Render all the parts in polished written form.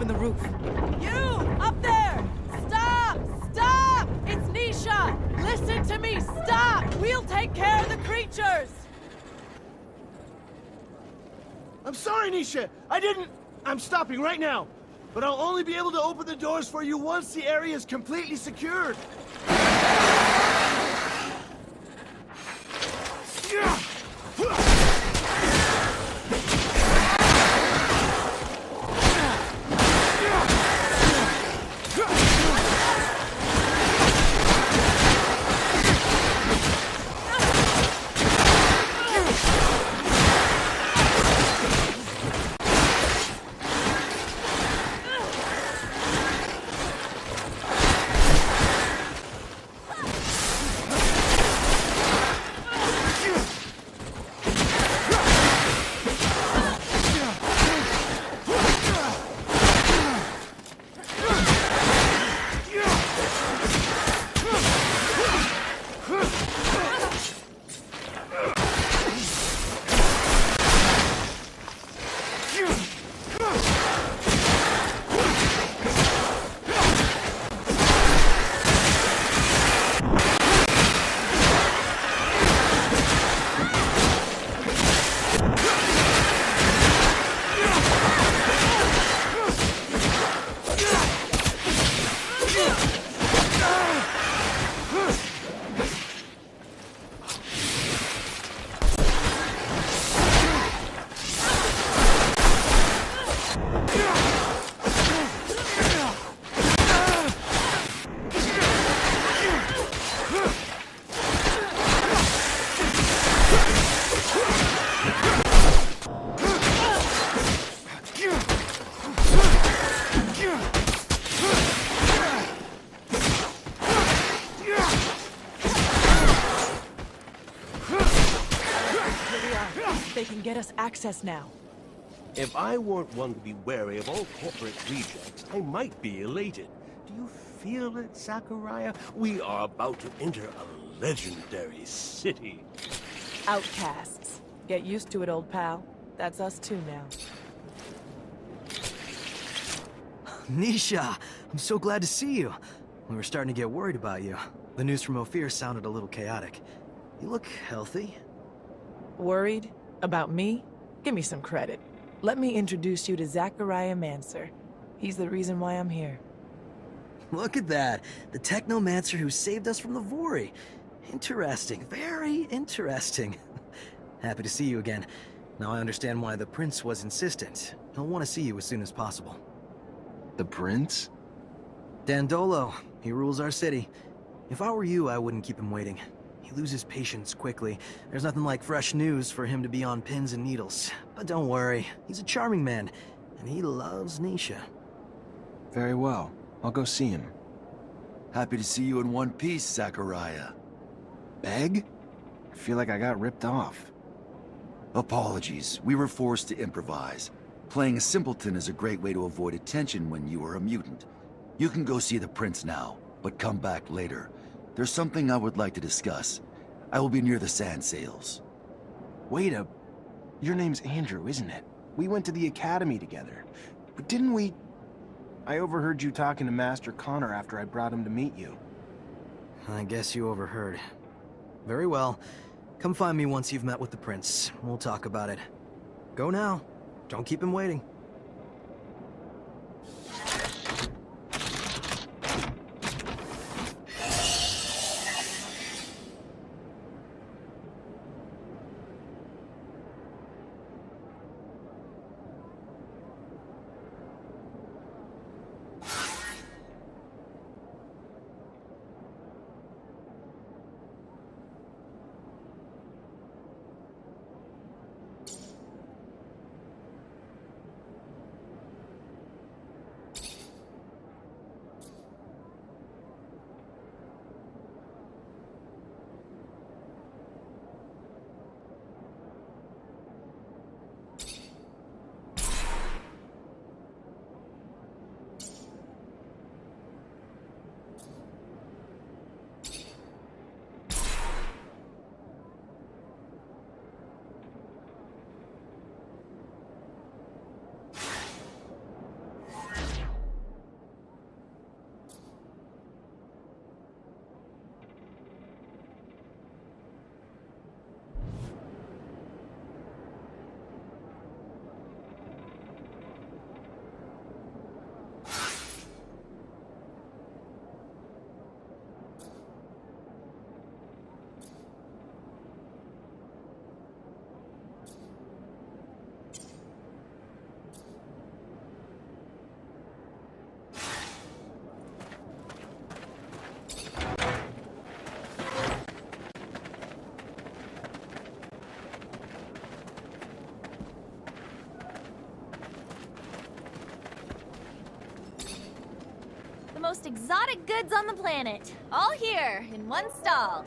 open the roof. You! Up there! Stop! Stop! It's Nisha! Listen to me! Stop! We'll take care of the creatures! I'm sorry, Nisha! I'm stopping right now! But I'll only be able to open the doors for you once the area is completely secured! They can get us access now. If I weren't one to be wary of all corporate rejects, I might be elated. Do you feel it, Zachariah? We are about to enter a legendary city. Outcasts. Get used to it, old pal. That's us too now. Nisha, I'm so glad to see you. We were starting to get worried about you. The news from Ophir sounded a little chaotic. You look healthy. Worried? About me? Give me some credit. Let me introduce you to Zachariah Mancer. He's the reason why I'm here. Look at that. The Technomancer who saved us from the Vori. Interesting. Very interesting. Happy to see you again. Now I understand why the Prince was insistent. He'll want to see you as soon as possible. The Prince? Dandolo. He rules our city. If I were you, I wouldn't keep him waiting. He loses patience quickly. There's nothing like fresh news for him to be on pins and needles. But don't worry. He's a charming man. And he loves Nisha. Very well. I'll go see him. Happy to see you in one piece, Zachariah. Beg? I feel like I got ripped off. Apologies. We were forced to improvise. Playing a simpleton is a great way to avoid attention when you are a mutant. You can go see the Prince now, but come back later. There's something I would like to discuss. I will be near the sand sails. Wait a... Your name's Andrew, isn't it? We went to the academy together. But didn't we... I overheard you talking to Master Connor after I brought him to meet you. I guess you overheard. Very well. Come find me once you've met with the Prince. We'll talk about it. Go now. Don't keep him waiting. most exotic goods on the planet. All here, in one stall.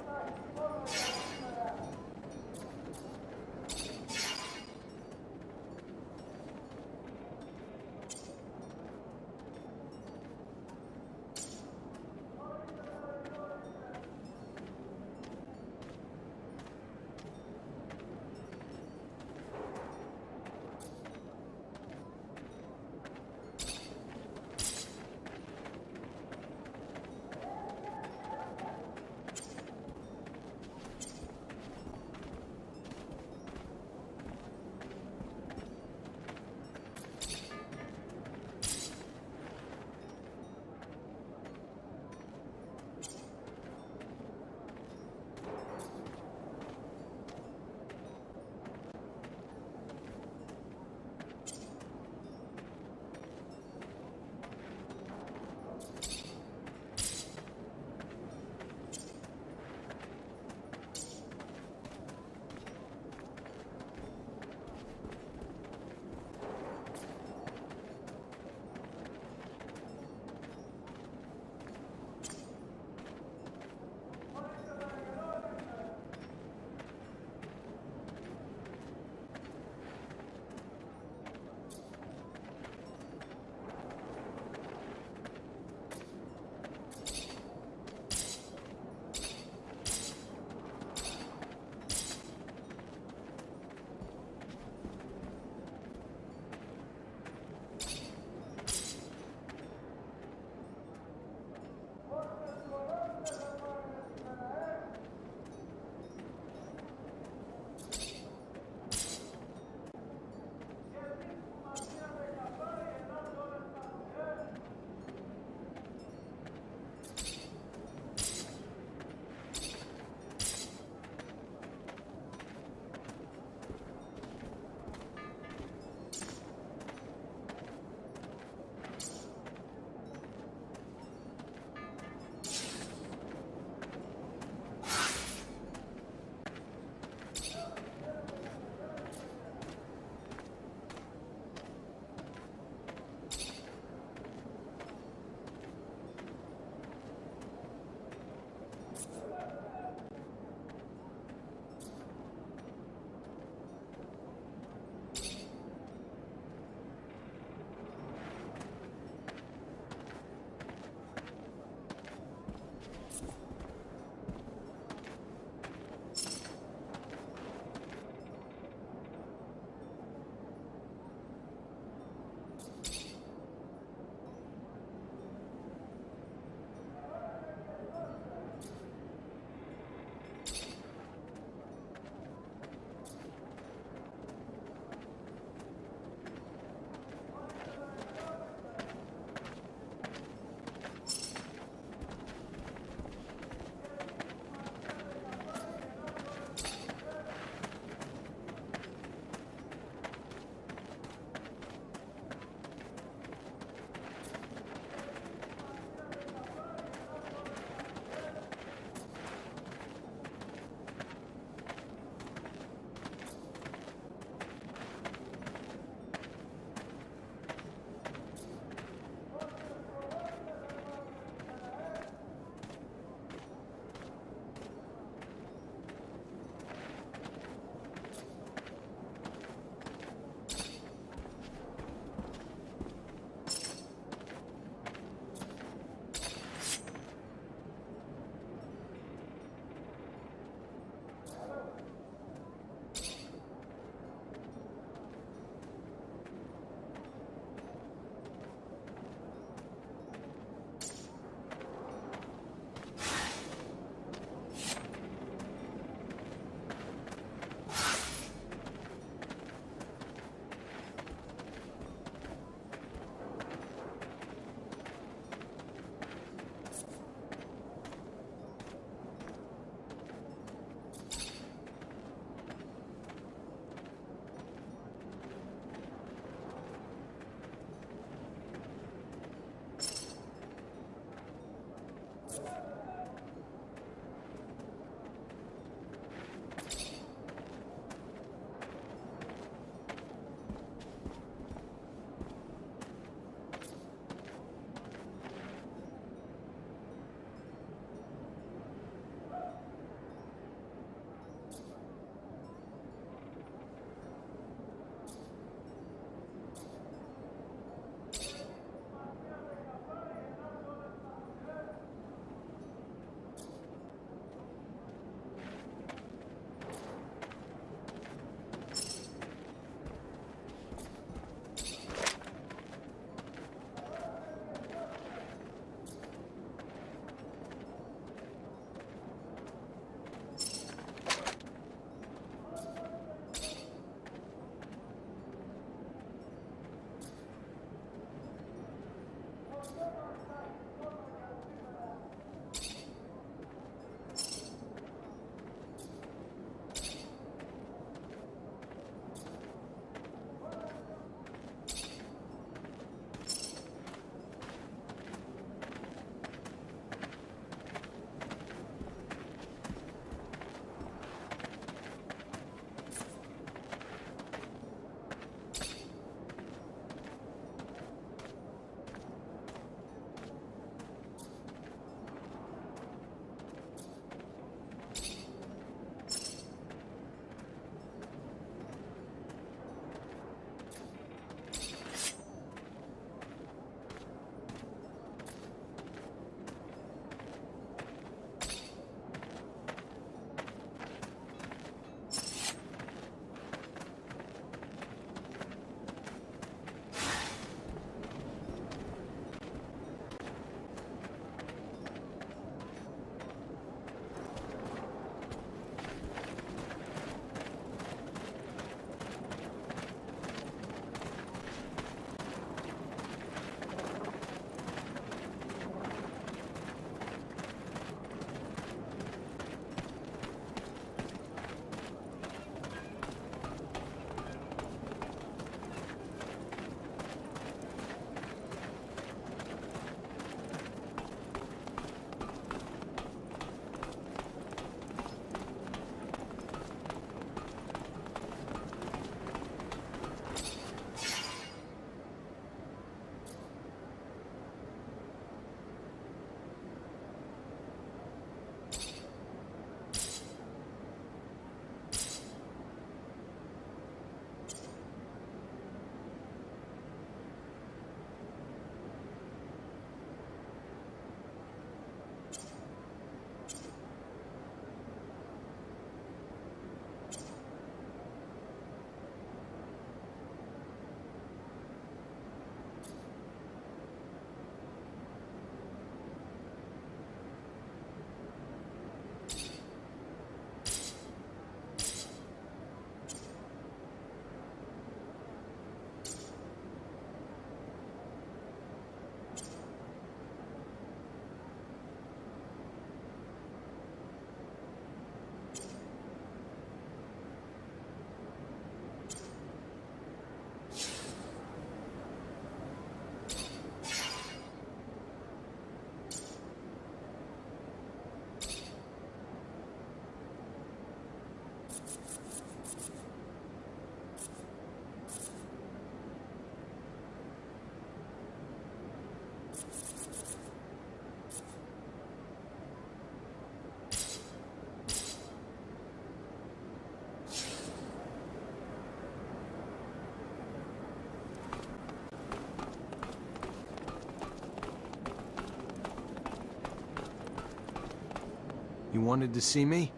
You wanted to see me?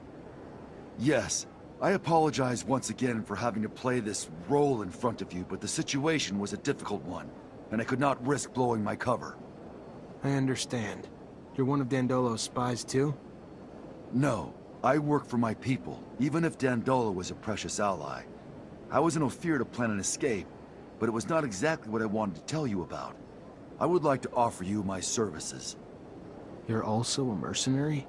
Yes. I apologize once again for having to play this role in front of you, but the situation was a difficult one, and I could not risk blowing my cover. I understand. You're one of Dandolo's spies too? No. I work for my people, even if Dandolo was a precious ally. I was in Ophir to plan an escape, but it was not exactly what I wanted to tell you about. I would like to offer you my services. You're also a mercenary?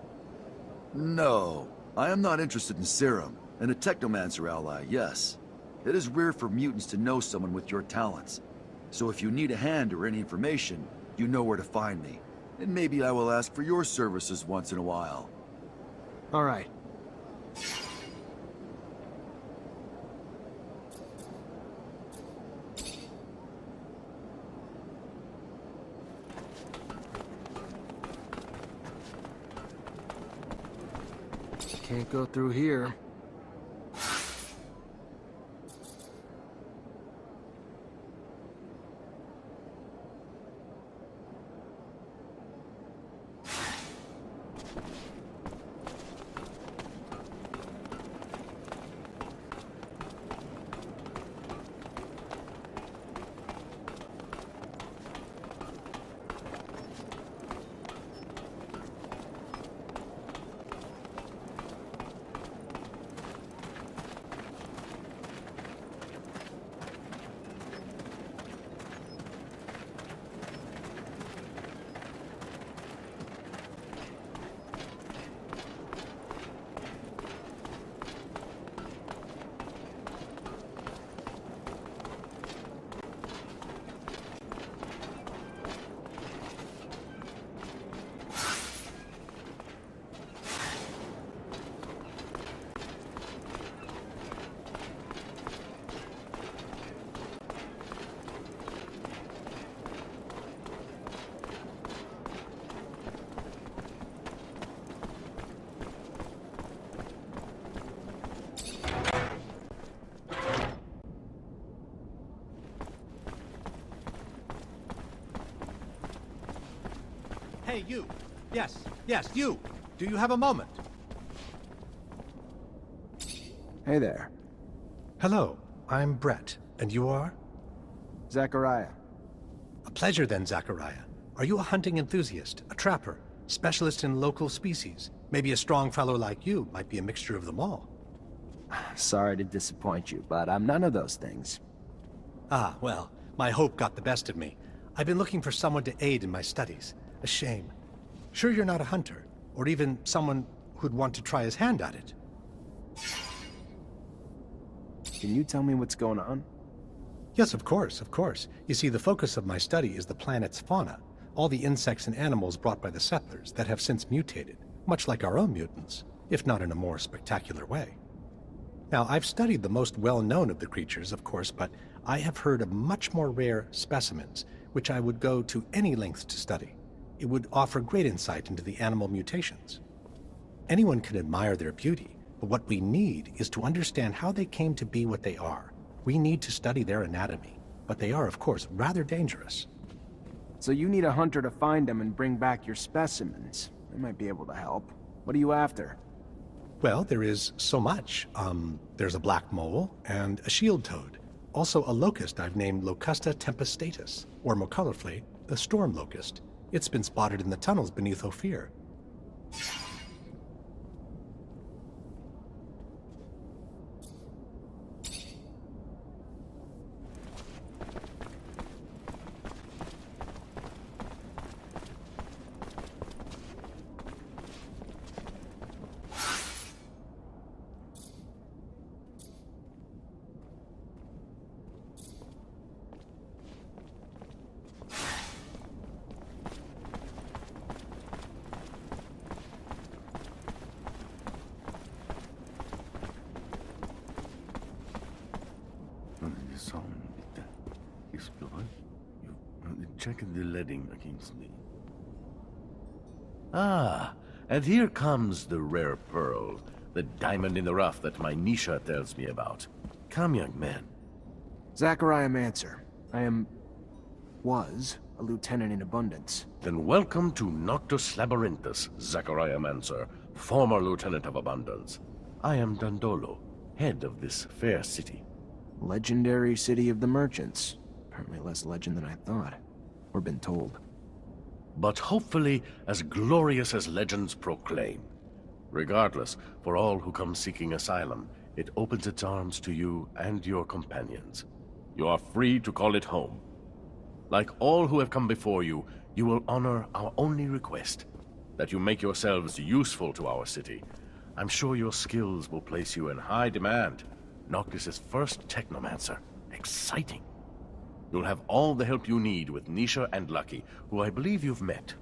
No. I am not interested in serum, and a Technomancer ally, yes. It is rare for mutants to know someone with your talents. So if you need a hand or any information, you know where to find me. And maybe I will ask for your services once in a while. All right. Can't go through here. Hey, you! Yes, you! Do you have a moment? Hey there. Hello, I'm Brett, and you are? Zachariah. A pleasure then, Zachariah. Are you a hunting enthusiast, a trapper, specialist in local species? Maybe a strong fellow like you might be a mixture of them all. Sorry to disappoint you, but I'm none of those things. Ah, well, my hope got the best of me. I've been looking for someone to aid in my studies. A shame. Sure you're not a hunter, or even someone who'd want to try his hand at it? Can you tell me what's going on? Yes, of course, of course. You see, the focus of my study is the planet's fauna, all the insects and animals brought by the settlers that have since mutated, much like our own mutants, if not in a more spectacular way. Now, I've studied the most well-known of the creatures, of course, but I have heard of much more rare specimens, which I would go to any lengths to study. It would offer great insight into the animal mutations. Anyone can admire their beauty, but what we need is to understand how they came to be what they are. We need to study their anatomy, but they are, of course, rather dangerous. So you need a hunter to find them and bring back your specimens. I might be able to help. What are you after? Well, there is so much. There's a black mole and a shield toad. Also a locust I've named Locusta tempestatus, or more colorfully, the storm locust. It's been spotted in the tunnels beneath Ophir. Check the leading against me. Ah, and here comes the rare pearl, the diamond in the rough that my Nisha tells me about. Come, young man. Zachariah Mancer. was a lieutenant in abundance. Then welcome to Noctus Labyrinthus, Zachariah Mancer. former Lieutenant of Abundance. I am Dandolo, head of this fair city. Legendary city of the merchants. Apparently less legend than I thought. Or been told. But hopefully as glorious as legends proclaim. Regardless, for all who come seeking asylum, it opens its arms to you and your companions. You are free to call it home. Like all who have come before you, you will honor our only request, that you make yourselves useful to our city. I'm sure your skills will place you in high demand. Noctis's first Technomancer. Exciting. You'll have all the help you need with Nisha and Lucky, who I believe you've met.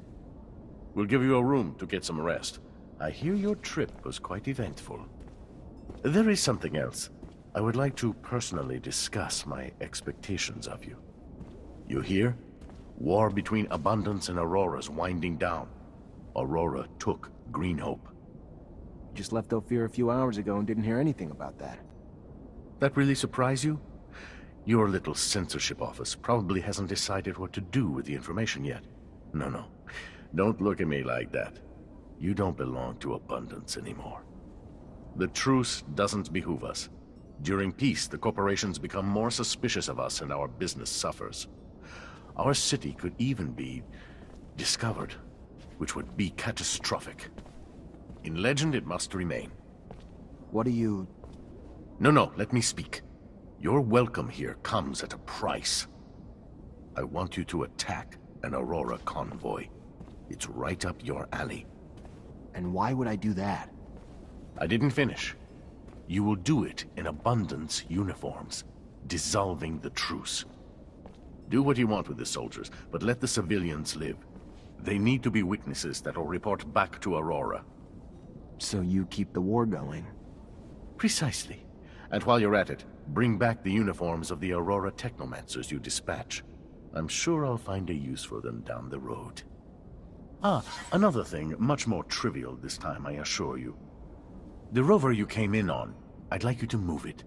We'll give you a room to get some rest. I hear your trip was quite eventful. There is something else. I would like to personally discuss my expectations of you. You hear? War between Abundance and Aurora's winding down. Aurora took Green Hope. Just left Ophir a few hours ago and didn't hear anything about that. That really surprise you? Your little censorship office probably hasn't decided what to do with the information yet. No. Don't look at me like that. You don't belong to Abundance anymore. The truce doesn't behoove us. During peace, the corporations become more suspicious of us and our business suffers. Our city could even be discovered, which would be catastrophic. In legend, it must remain. What do you... No, let me speak. Your welcome here comes at a price. I want you to attack an Aurora convoy. It's right up your alley. And why would I do that? I didn't finish. You will do it in Abundance uniforms, dissolving the truce. Do what you want with the soldiers, but let the civilians live. They need to be witnesses that will report back to Aurora. So you keep the war going? Precisely. And while you're at it, bring back the uniforms of the Aurora Technomancers you dispatch. I'm sure I'll find a use for them down the road. Another thing, much more trivial this time, I assure you. The rover you came in on, I'd like you to move it.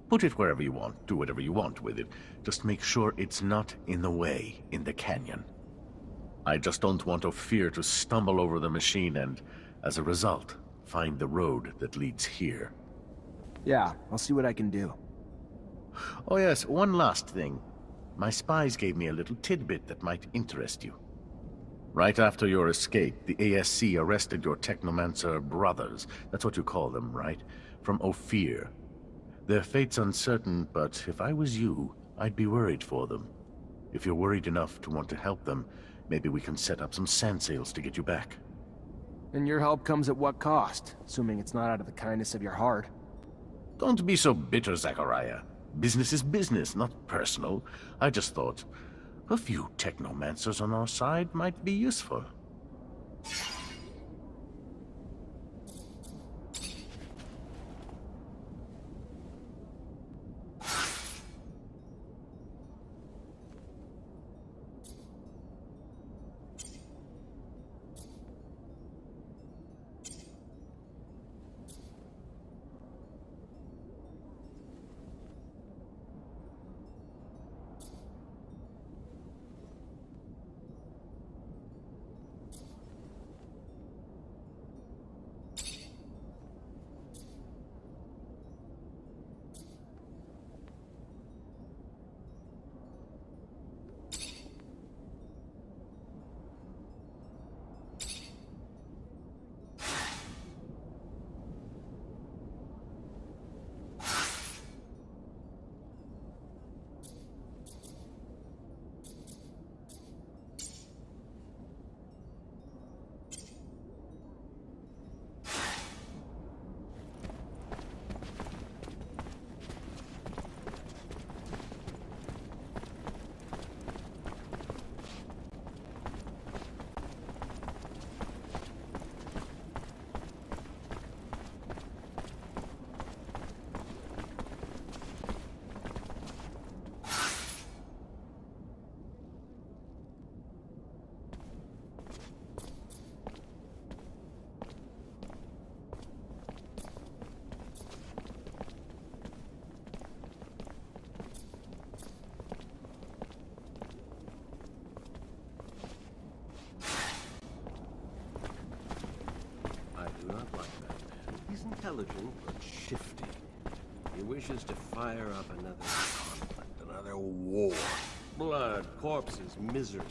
Put it wherever you want, do whatever you want with it. Just make sure it's not in the way in the canyon. I just don't want Ophir to stumble over the machine and, as a result, find the road that leads here. Yeah, I'll see what I can do. Oh yes, one last thing. My spies gave me a little tidbit that might interest you. Right after your escape, the ASC arrested your Technomancer brothers. That's what you call them, right? From Ophir. Their fate's uncertain, but if I was you, I'd be worried for them. If you're worried enough to want to help them, maybe we can set up some sand sails to get you back. And your help comes at what cost? Assuming it's not out of the kindness of your heart. Don't be so bitter, Zachariah. Business is business, not personal. I just thought a few Technomancers on our side might be useful. intelligent but shifty. He wishes to fire up another conflict, another war. Blood, corpses, misery.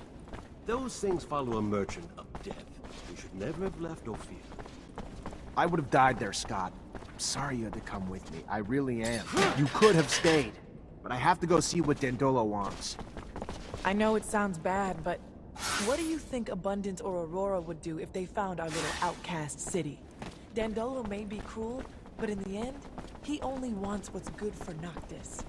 Those things follow a merchant of death. We should never have left Ophir. I would have died there, Scott. I'm sorry you had to come with me. I really am. You could have stayed. But I have to go see what Dandolo wants. I know it sounds bad, but what do you think Abundance or Aurora would do if they found our little outcast city? Dandolo may be cruel, but in the end, he only wants what's good for Noctis.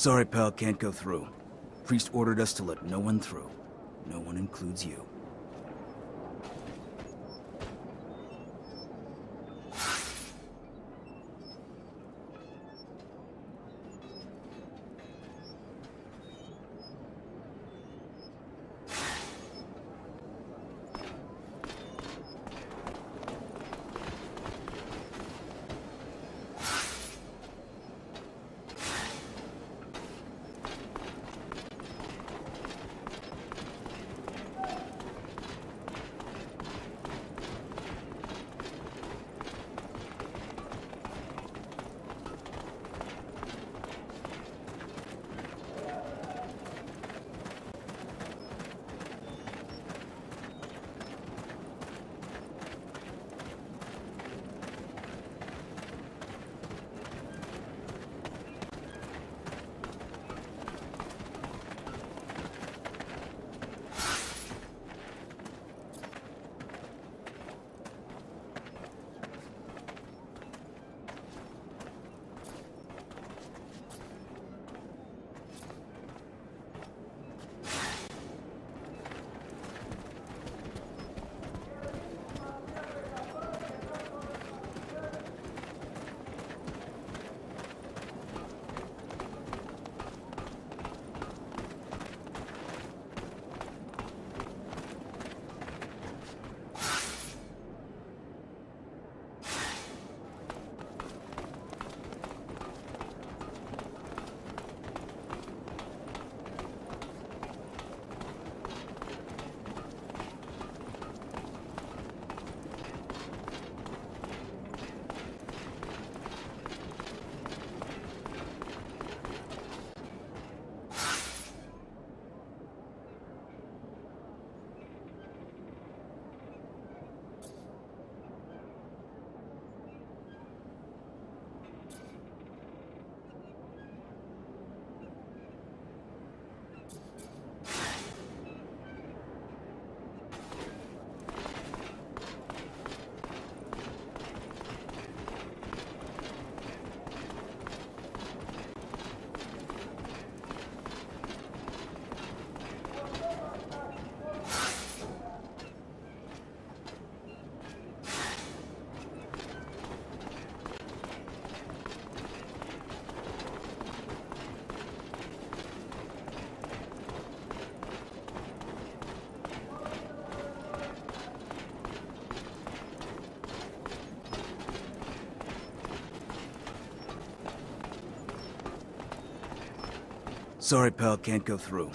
Sorry, pal, can't go through. Priest ordered us to let no one through. No one includes you. Sorry, pal, can't go through.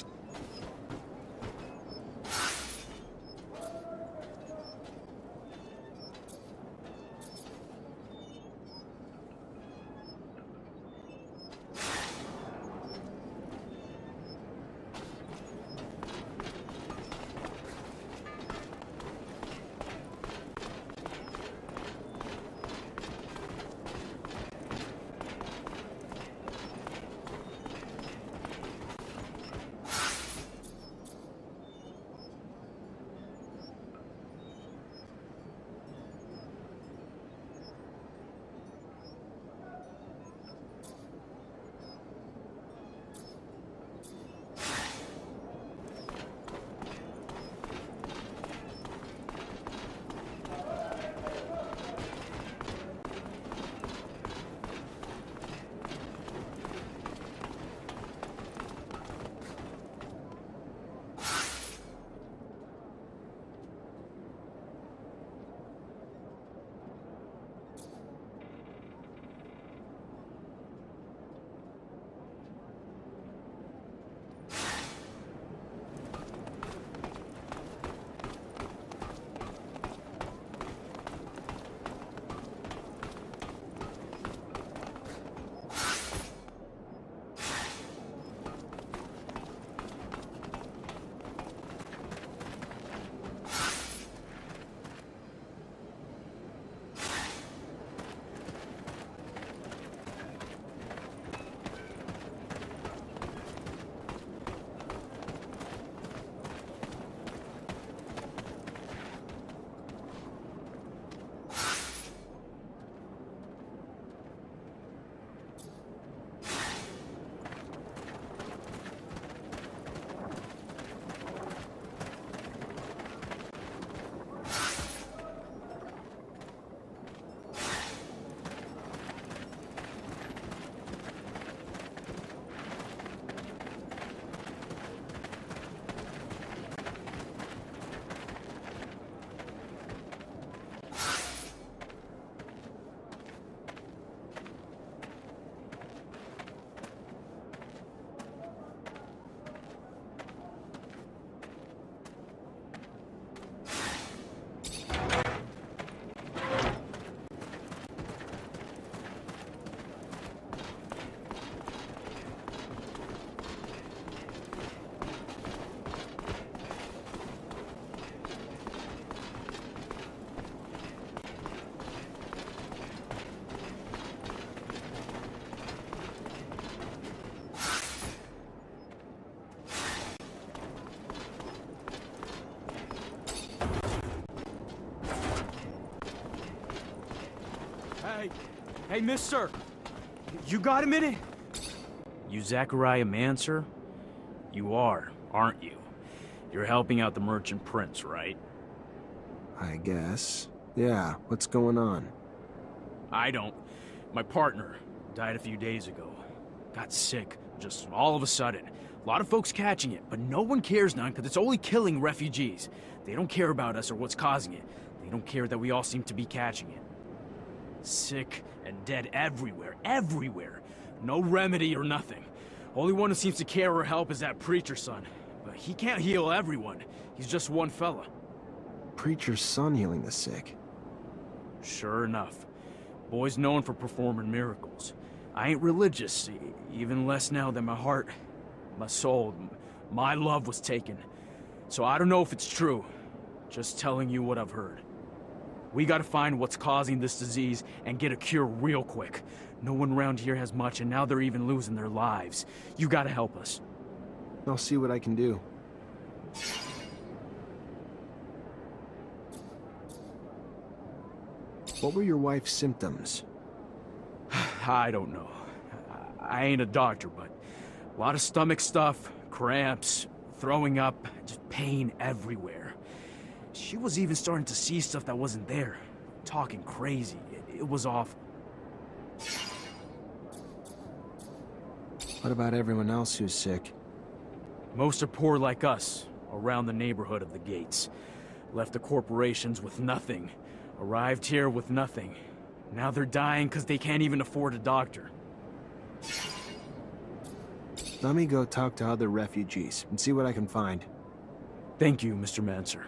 Hey, mister! You got a minute? You Zachariah Mancer? You are, aren't you? You're helping out the merchant prince, right? I guess. Yeah, what's going on? I don't. My partner died a few days ago. Got sick, just all of a sudden. A lot of folks catching it, but no one cares none because it's only killing refugees. They don't care about us or what's causing it. They don't care that we all seem to be catching it. Sick and dead everywhere, everywhere. No remedy or nothing. Only one who seems to care or help is that preacher's son. But he can't heal everyone. He's just one fella. Preacher's son healing the sick. Sure enough. Boy's known for performing miracles. I ain't religious, even less now that my heart, my soul, my love was taken. So I don't know if it's true. Just telling you what I've heard. We gotta find what's causing this disease and get a cure real quick. No one around here has much, and now they're even losing their lives. You gotta help us. I'll see what I can do. What were your wife's symptoms? I don't know. I ain't a doctor, but a lot of stomach stuff, cramps, throwing up, just pain everywhere. She was even starting to see stuff that wasn't there. Talking crazy. It was awful. What about everyone else who's sick? Most are poor like us, around the neighborhood of the gates. Left the corporations with nothing. Arrived here with nothing. Now they're dying because they can't even afford a doctor. Let me go talk to other refugees and see what I can find. Thank you, Mr. Mancer.